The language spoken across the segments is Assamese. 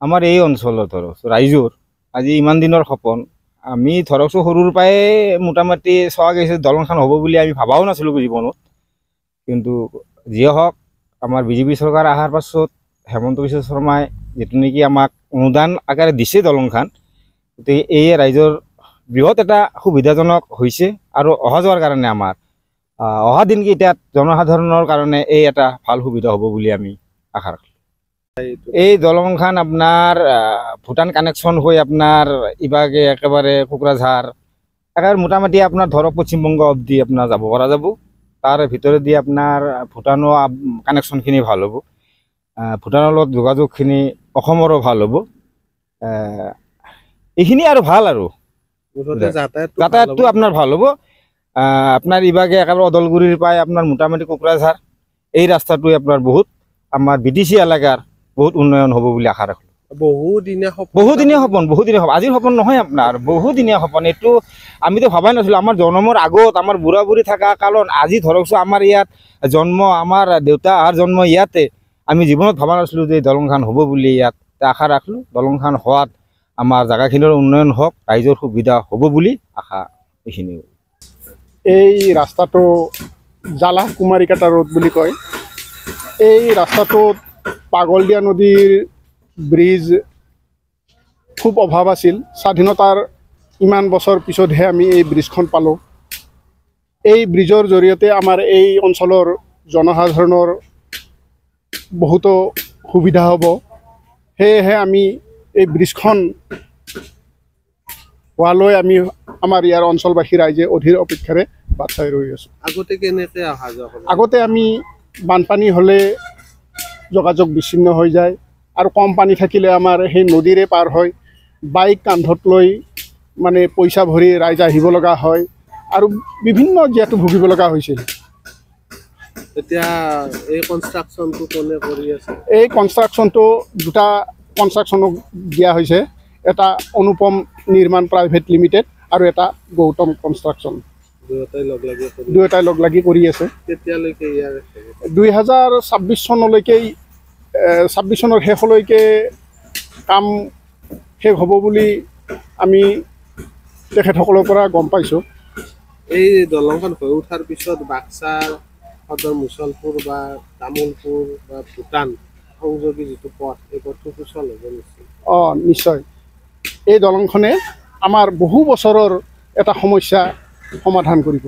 আমাৰ এই অঞ্চলত ধৰক ৰাইজৰ আজি ইমান দিনৰ সপোন আমি ধৰকচোন সৰুৰ পৰাই মোটামুটি চোৱা গৈছে দলংখন হ'ব বুলি আমি ভাবাও নাছিলোঁ জীৱনত কিন্তু যিয়ে হওক আমাৰ বিজেপি চৰকাৰ অহাৰ পাছত হেমন্ত বিশ্ব শৰ্মাই যিটো নেকি আমাক অনুদান আকাৰে দিছে দলংখন গতিকে এই ৰাইজৰ বৃহৎ এটা সুবিধাজনক হৈছে আৰু অহা যোৱাৰ কাৰণে আমাৰ অহা দিনকেইটাত জনসাধাৰণৰ কাৰণে এই এটা ভাল সুবিধা হ'ব বুলি আমি আশা ৰাখোঁ এই দলংখন আপোনাৰ ভূটান কানেকশ্যন হৈ আপোনাৰ ইভাগে একেবাৰে কোকৰাঝাৰ একেবাৰে মোটামুটি আপোনাৰ ধৰক পশ্চিমবংগ অব্দি আপোনাৰ যাব পৰা যাব তাৰ ভিতৰেদি আপোনাৰ ভূটানৰ কানেকশ্যনখিনি ভাল হ'ব ভূটানৰ লগত যোগাযোগখিনি অসমৰো ভাল হ'ব এইখিনি আৰু ভাল আৰু যাতায়াতটো আপোনাৰ ভাল হ'ব আপোনাৰ ইভাগে একেবাৰে ওদালগুৰিৰ পৰাই আপোনাৰ মোটামুটি কোকৰাঝাৰ এই ৰাস্তাটোৱে আপোনাৰ বহুত আমাৰ বিটিচি এলেকাৰ বহুত উন্নয়ন হ'ব বুলি আশা ৰাখোঁ বহুদিনীয়া সপোন আজিৰ সপোন নহয় আপোনাৰ বহুদিনীয়া সপোন এইটো আমিতো ভবাই নাছিলোঁ আমাৰ জন্মৰ আগত আমাৰ বুঢ়া বুঢ়ী থকা কালত আজি ধৰকচোন আমাৰ ইয়াত জন্ম আমাৰ দেউতা অহাৰ জন্ম ইয়াতে আমি জীৱনত ভবা নাছিলোঁ যে দলংখন হ'ব বুলি ইয়াত আশা ৰাখিলোঁ দলংখন হোৱাত আমাৰ জেগাখিনিৰ উন্নয়ন হওক ৰাইজৰ সুবিধা হ'ব বুলি আশা এইখিনি এই ৰাস্তাটো জালা কুমাৰিকাটা ৰোড বুলি কয় এই ৰাস্তাটোত পাগলদিয়া নদীৰ ব্ৰিজ খুব অভাৱ আছিল স্বাধীনতাৰ ইমান বছৰ পিছতহে আমি এই ব্ৰিজখন পালোঁ এই ব্ৰিজৰ জৰিয়তে আমাৰ এই অঞ্চলৰ জনসাধাৰণৰ বহুতো সুবিধা হ'ব সেয়েহে আমি এই ব্ৰিজখন হোৱালৈ আমি আমাৰ ইয়াৰ অঞ্চলবাসী ৰাইজে অধীৰ অপেক্ষাৰে বাট চাই ৰৈ আছোঁ আগতে আমি বানপানী হ'লে যোগাযোগ বিচ্ছিন্ন হৈ যায় আৰু কম পানী থাকিলে আমাৰ সেই নদীৰে পাৰ হয় বাইক কান্ধত লৈ মানে পইচা ভৰি ৰাইজ আহিব লগা হয় আৰু বিভিন্ন যিহেতু ভুগিব লগা হৈছিল এতিয়া এই কনষ্ট্ৰাকশ্যনটো কোনে কৰি আছে এই কনষ্ট্ৰাকশ্যনটো দুটা কনষ্ট্ৰাকশ্যনক দিয়া হৈছে এটা অনুপম নিৰ্মাণ প্ৰাইভেট লিমিটেড আৰু এটা গৌতম কনষ্ট্ৰাকশ্যন দুয়োটাই লগ লাগি কৰি আছে কেতিয়ালৈকে 2026 চনলৈকে 26 চনৰ শেষলৈকে কাম শেষ হ'ব বুলি আমি তেখেতসকলৰ পৰা গম পাইছোঁ এই দলংখন হৈ উঠাৰ পিছত বাক্সা সদৰ মুছলপুৰ বা তামোলপুৰ বা ভূটান সংযোগী যিটো পথ এই পথটো সুচল হ'ব নিশ্চয় নিশ্চয় এই দলংখনে আমাৰ বহু বছৰৰ এটা সমস্যা সমাধান কৰিব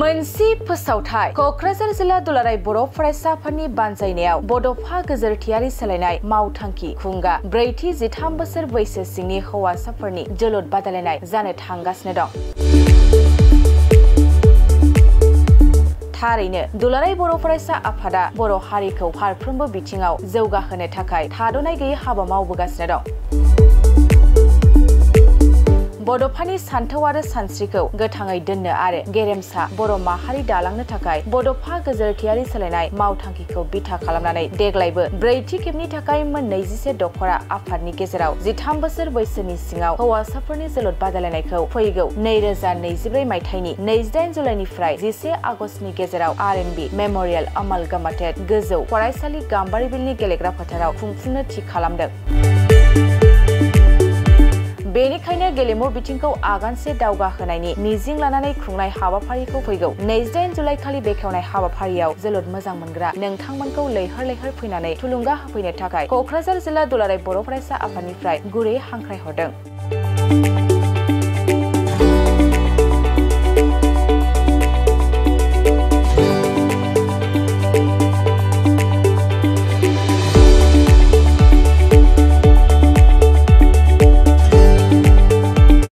मोनसे फोसावथाय क'क्राझार जिल्ला दुलाराय बर' फरायसाफोरनि बानजायनायाव बड'फा गेजेरथियारि सोलायनाय मावथांखि खुंगा 43 बोसोर बैसो सिंनि हौवासाफोरनि जोलुर बादायलायनाय जानो थांगासिनो दं थारैनो दुलाराय बर' फरायसा आफादा बर' हारिखौ फारफ्रोमबो बिथिङाव जौगाहोनो थाखाय थाद'नाय गैयै हाबा मावबोगासिनो दं बड'फानि सान्थौ आरो सानस्रिखौ गोथाङै दोननो आरो गेरेमसा बर' माहारि दालांनो थाखाय बड'फा गेजेरथियारि सोलायनाय मावथांखिखौ बिथा खालामनानै देग्लायबो ब्रैथि खेबनि थाखाय मोन 21 दख'रा आफादनि गेजेराव 13 बोसोर बैसोनि सिङाव हौवासाफोरनि जोलुर बादायलायनायखौ फैगौ 2024 मायथाइनि 28 जुलाइनिफ्राय 11 आगस्तनि गेजेराव आरएनबि मेम'रियेल अमालगामाटेड गोजौ फरायसालि गाम्बारिबिलनि गेलेग्रा फोथाराव खुंफुंनो थि खालामदों बेनिखायनो गेलेमु बिथिंखौ आगानसे दावगाहोनायनि मिजिं लानानै खुंनाय हाबाफारिखौ फैगौ 28 जुलाइ खालि बेखेवनाय हाबाफारियाव जोलुर मोजां मोनग्रा नोंथांमोनखौ लैहोर लैहोर फैनानै थुलुंगा होफैनो थाखाय क'क्राझार जिल्ला दुलाराय बर' फरायसा आफादनिफ्राय गुरै हांख्रायहरदों